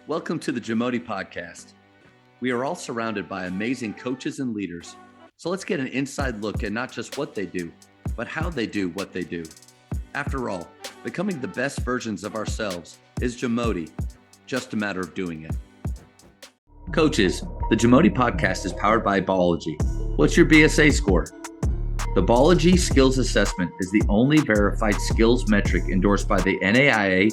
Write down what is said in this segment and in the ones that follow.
Welcome to the JAMODI podcast. We are all surrounded by amazing coaches and leaders. So let's get an inside look at not just what they do, but how they do what they do. After all, becoming the best versions of ourselves is JAMODI, just a matter of doing it. Coaches, the JAMODI podcast is powered by Biology. What's your BSA score? The Biology Skills Assessment is the only verified skills metric endorsed by the NAIA,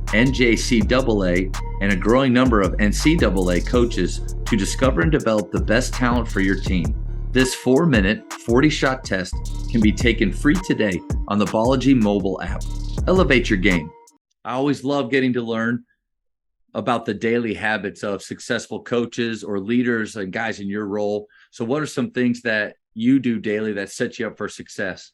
NJCAA, and a growing number of NCAA coaches to discover and develop the best talent for your team. This 4-minute, 40-shot test can be taken free today on the Biology mobile app. Elevate your game. I always love getting to learn about the daily habits of successful coaches or leaders and guys in your role. So what are some things that you do daily that set you up for success?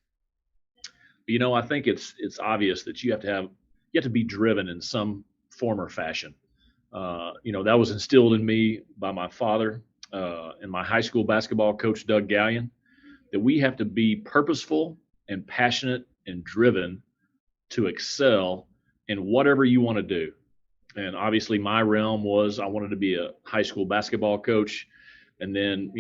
You know, I think it's obvious that you have to be driven in some form or fashion. That was instilled in me by my father and my high school basketball coach, Doug Gallion, that we have to be purposeful and passionate and driven to excel in whatever you want to do. And obviously my realm was I wanted to be a high school basketball coach. And then,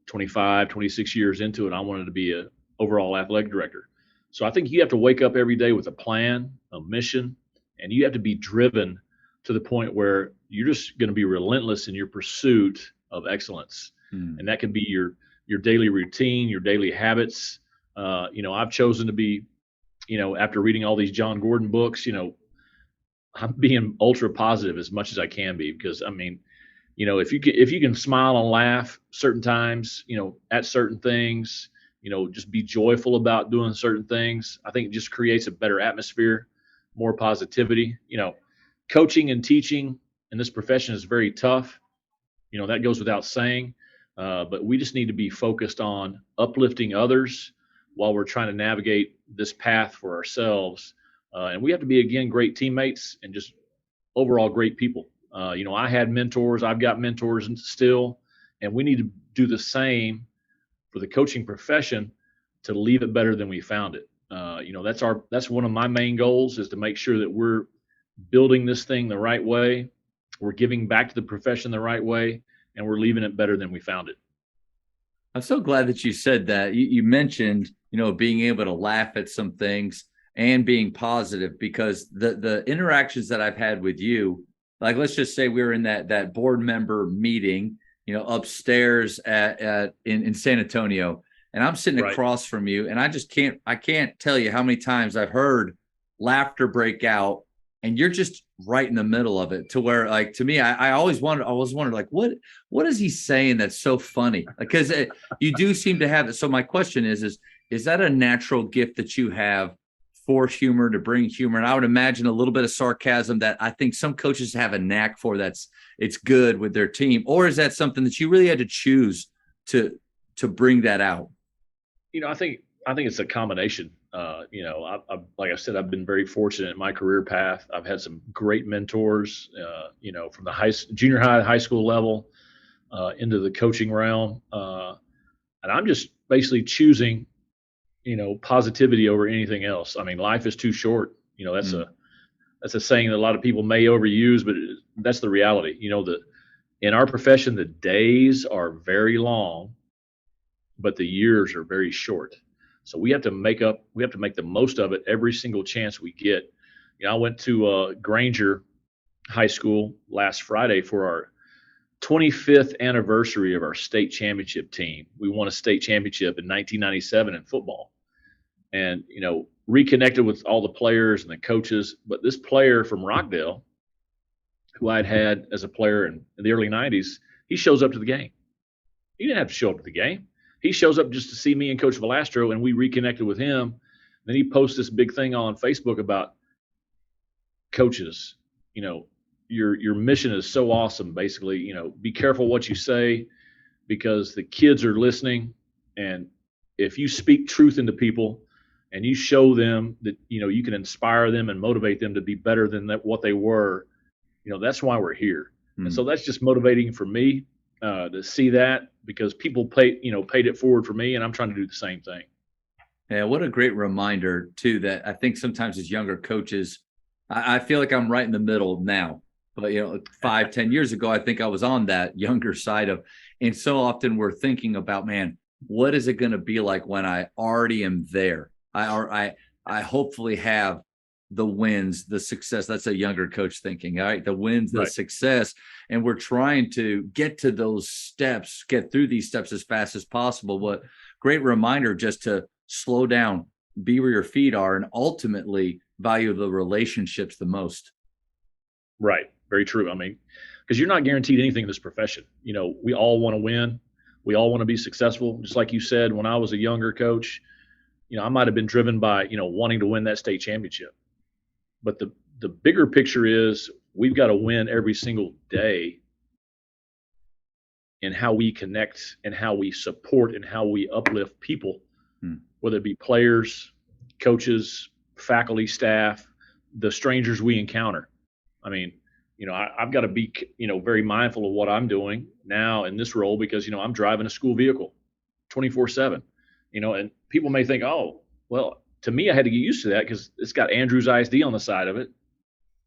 25, 26 years into it, I wanted to be an overall athletic director. So I think you have to wake up every day with a plan, a mission, and you have to be driven to the point where you're just going to be relentless in your pursuit of excellence. And that can be your daily routine, your daily habits. I've chosen to be, after reading all these John Gordon books, I'm being ultra positive as much as I can be, because if you can smile and laugh certain times, at certain things, just be joyful about doing certain things, I think it just creates a better atmosphere, more positivity. Coaching and teaching in this profession is very tough. That goes without saying. But we just need to be focused on uplifting others while we're trying to navigate this path for ourselves. And we have to be, again, great teammates and just overall great people. I had mentors, I've got mentors still, and we need to do the same for the coaching profession to leave it better than we found it. That's one of my main goals, is to make sure that we're building this thing the right way, we're giving back to the profession the right way, and we're leaving it better than we found it. I'm so glad that you said that. You mentioned, being able to laugh at some things and being positive, because the interactions that I've had with you, like, let's just say we were in that board member meeting, upstairs in San Antonio, and I'm sitting Right. across from you, and I can't tell you how many times I've heard laughter break out, and you're just right in the middle of it, to where, like, to me, I always wondered, like, what is he saying that's so funny? Because you do seem to have it. So my question is that a natural gift that you have for humor, to bring humor? And I would imagine a little bit of sarcasm that I think some coaches have a knack for, it's good with their team. Or is that something that you really had to choose to bring that out? I think it's a combination. Like I said, I've been very fortunate in my career path. I've had some great mentors, from the junior high school level, into the coaching realm. And I'm just basically choosing, positivity over anything else. I mean, life is too short. That's a saying that a lot of people may overuse, but that's the reality. In our profession, the days are very long, but the years are very short. So we have to make the most of it every single chance we get. I went to Granger High School last Friday for our 25th anniversary of our state championship team. We won a state championship in 1997 in football, and reconnected with all the players and the coaches. But this player from Rockdale, who I'd had as a player in the early 90s, he shows up to the game. He didn't have to show up to the game. He shows up just to see me and Coach Velastro, and we reconnected with him. Then he posts this big thing on Facebook about coaches. Your mission is so awesome. Basically, be careful what you say, because the kids are listening. And if you speak truth into people and you show them that, you can inspire them and motivate them to be better than what they were, that's why we're here. And so that's just motivating for me to see that, because people paid it forward for me, and I'm trying to do the same thing. Yeah, what a great reminder too, that I think sometimes as younger coaches, I feel like I'm right in the middle now. But, 5, 10 years ago, I think I was on that younger side of, and so often we're thinking about, man, what is it going to be like when I already am there? I hopefully have the wins, the success. That's a younger coach thinking, all right, the wins, the Right. success. And we're trying to get to those steps, get through these steps as fast as possible. But great reminder just to slow down, be where your feet are, and ultimately value the relationships the most. Right. Very true. I mean, because you're not guaranteed anything in this profession. We all want to win. We all want to be successful. Just like you said, when I was a younger coach, I might have been driven by, wanting to win that state championship. But the bigger picture is we've got to win every single day in how we connect and how we support and how we uplift people, whether it be players, coaches, faculty, staff, the strangers we encounter. I mean, I've got to be, very mindful of what I'm doing now in this role because, I'm driving a school vehicle 24/7, and people may think, oh, well, to me, I had to get used to that because it's got Andrews ISD on the side of it.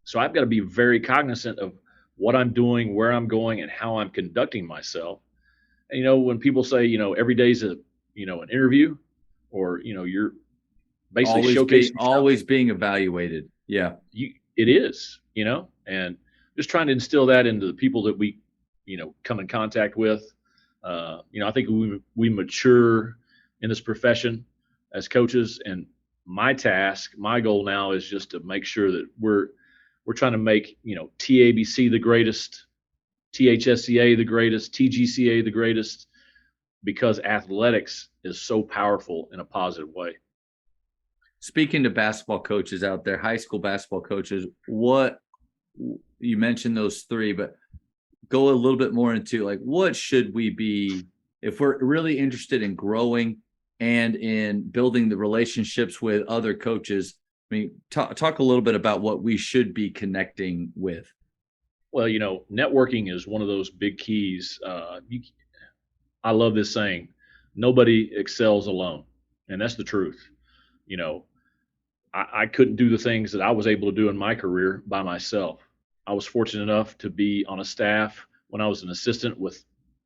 So I've got to be very cognizant of what I'm doing, where I'm going, and how I'm conducting myself. And, when people say, every day's an interview, or, you're basically always being evaluated. Yeah. It is, and just trying to instill that into the people that we, come in contact with. I think we mature in this profession as coaches, and my goal now is just to make sure that we're trying to make, TABC the greatest, THSCA the greatest, TGCA the greatest, because athletics is so powerful in a positive way. Speaking to basketball coaches out there, high school basketball coaches, what you mentioned those three, but go a little bit more into like, what should we be if we're really interested in growing and in building the relationships with other coaches? I mean, talk a little bit about what we should be connecting with. Well, networking is one of those big keys. I love this saying, nobody excels alone. And that's the truth. I couldn't do the things that I was able to do in my career by myself. I was fortunate enough to be on a staff when I was an assistant with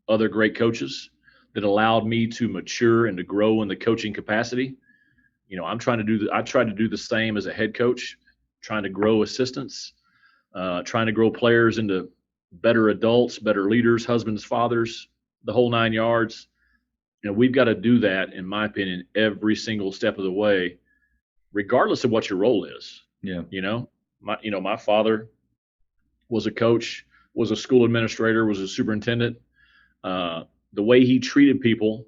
other great coaches that allowed me to mature and to grow in the coaching capacity. I tried to do the same as a head coach, trying to grow assistants, trying to grow players into better adults, better leaders, husbands, fathers, the whole 9 yards. We've got to do that, in my opinion, every single step of the way, regardless of what your role is. Yeah. My father was a coach, was a school administrator, was a superintendent. The way he treated people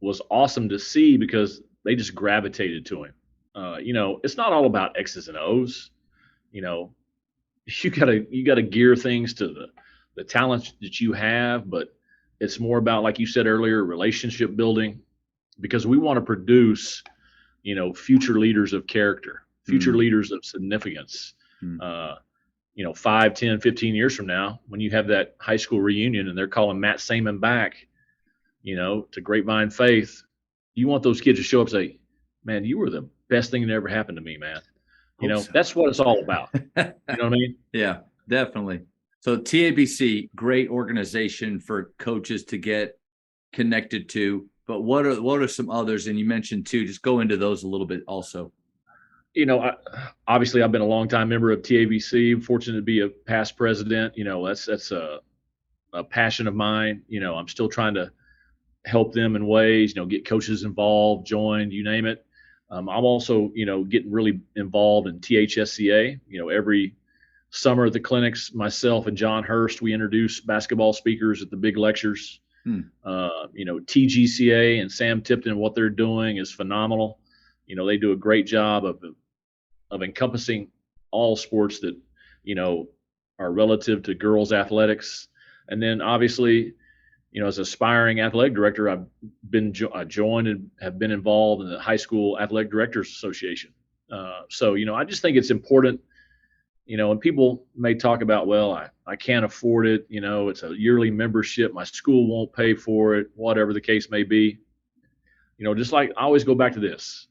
was awesome to see because they just gravitated to him. It's not all about X's and O's. You gotta gear things to the talents that you have, but it's more about, like you said earlier, relationship building, because we want to produce, future leaders of character, future leaders of significance. 5, 10, 15 years from now, when you have that high school reunion and they're calling Matt Saman back, to Grapevine Faith, you want those kids to show up and say, man, you were the best thing that ever happened to me, man. That's what it's all about. You know what I mean? Yeah, definitely. So TABC, great organization for coaches to get connected to, but what are some others? And you mentioned too, just go into those a little bit also. Obviously I've been a longtime member of TABC. I'm fortunate to be a past president. That's a passion of mine. I'm still trying to help them in ways, get coaches involved, joined, you name it. I'm also, getting really involved in THSCA. Every summer at the clinics, myself and John Hurst, we introduce basketball speakers at the big lectures. TGCA and Sam Tipton, what they're doing is phenomenal. They do a great job of encompassing all sports that, are relative to girls athletics. And then obviously, as aspiring athletic director, I joined and have been involved in the High School Athletic Directors Association. So, I just think it's important, and people may talk about, well, I can't afford it. It's a yearly membership. My school won't pay for it, whatever the case may be. Just like I always go back to this.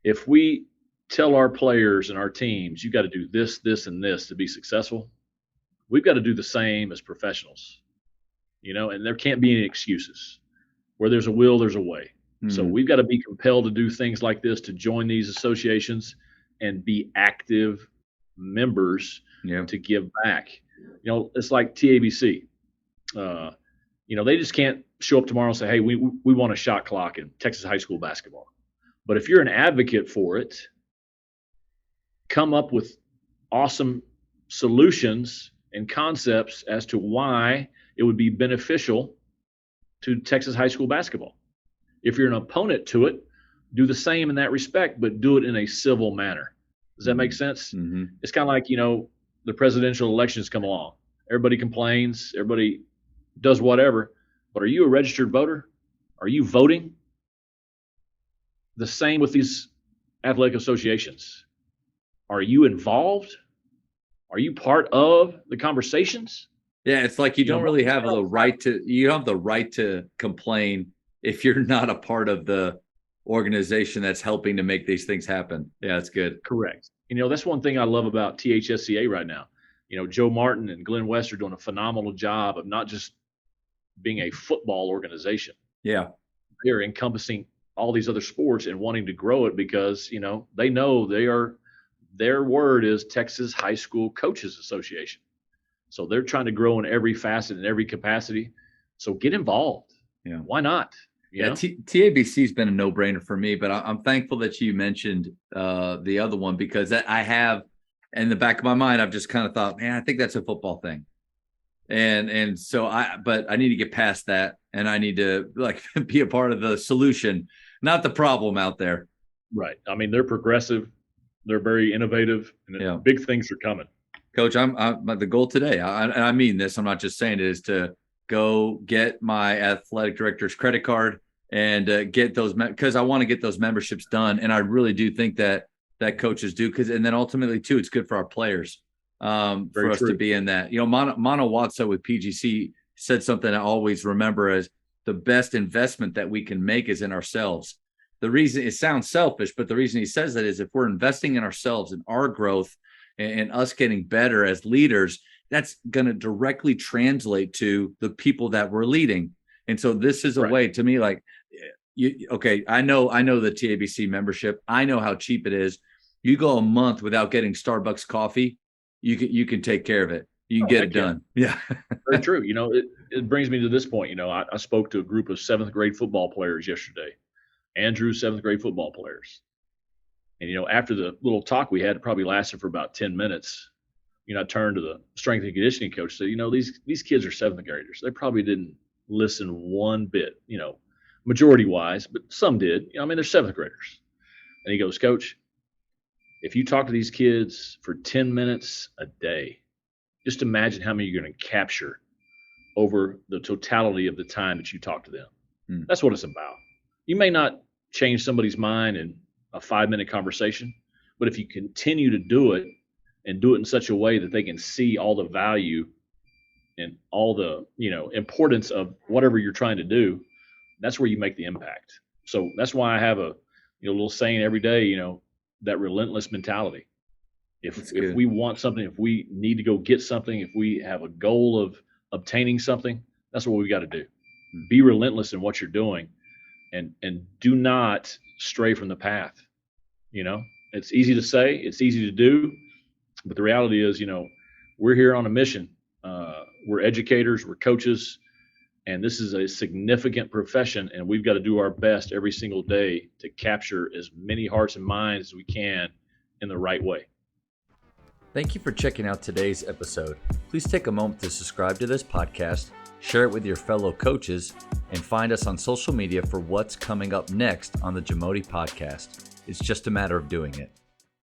If we tell our players and our teams, you got to do this, this, and this to be successful, we've got to do the same as professionals, and there can't be any excuses. Where there's a will, there's a way. So we've got to be compelled to do things like this, to join these associations and be active members to give back. It's like TABC. They just can't show up tomorrow and say, hey, we want a shot clock in Texas high school basketball. But if you're an advocate for it, come up with awesome solutions and concepts as to why it would be beneficial to Texas high school basketball. If you're an opponent to it, do the same in that respect, but do it in a civil manner. Does that make sense? Mm-hmm. It's kind of like, the presidential elections come along. Everybody complains, everybody does whatever, but are you a registered voter? Are you voting? The same with these athletic associations. Are you involved? Are you part of the conversations? Yeah, it's like you don't really have the right to complain if you're not a part of the organization that's helping to make these things happen. Yeah, that's good. Correct. That's one thing I love about THSCA right now. Joe Martin and Glenn West are doing a phenomenal job of not just being a football organization. Yeah. They're encompassing all these other sports and wanting to grow it because, they know their word is Texas High School Coaches Association. So they're trying to grow in every facet and every capacity. So get involved. Yeah. Why not? TABC has been a no-brainer for me, but I'm thankful that you mentioned the other one, because I have, in the back of my mind, I've just kind of thought, man, I think that's a football thing. And so but I need to get past that, and I need to be a part of the solution, not the problem out there. Right. I mean, they're progressive, they're very innovative, and big things are coming. Coach, I'm the goal today, and I mean this, I'm not just saying it, is to go get my athletic director's credit card and get those, because I want to get those memberships done. And I really do think that coaches do, and then ultimately too, it's good for our players, for us to be in that. Mono Watso with PGC said something I always remember as the best investment that we can make is in ourselves. The reason, it sounds selfish, but the reason he says that is if we're investing in ourselves and our growth and us getting better as leaders, that's going to directly translate to the people that we're leading. And so this is a way to me, I know the TABC membership. I know how cheap it is. You go a month without getting Starbucks coffee, you can take care of it. You can get it done. Yeah. Very true. It brings me to this point. I spoke to a group of 7th grade football players yesterday. Andrew's 7th grade football players. And, after the little talk we had, it probably lasted for about 10 minutes. I turned to the strength and conditioning coach and said, these kids are 7th graders. They probably didn't listen one bit, majority wise, but some did. They're 7th graders. And he goes, Coach, if you talk to these kids for 10 minutes a day, just imagine how many you're going to capture over the totality of the time that you talk to them. That's what it's about. You may not change somebody's mind in a 5-minute conversation, but if you continue to do it and do it in such a way that they can see all the value and all the, importance of whatever you're trying to do, that's where you make the impact. So that's why I have a little saying every day, that relentless mentality. If we want something, if we need to go get something, if we have a goal of obtaining something, that's what we got to do. Be relentless in what you're doing and do not stray from the path. It's easy to say, it's easy to do, but the reality is, we're here on a mission. We're educators, we're coaches, and this is a significant profession, and we've got to do our best every single day to capture as many hearts and minds as we can in the right way. Thank you for checking out today's episode. Please take a moment to subscribe to this podcast, share it with your fellow coaches, and find us on social media for what's coming up next on the JAMODI podcast. It's just a matter of doing it.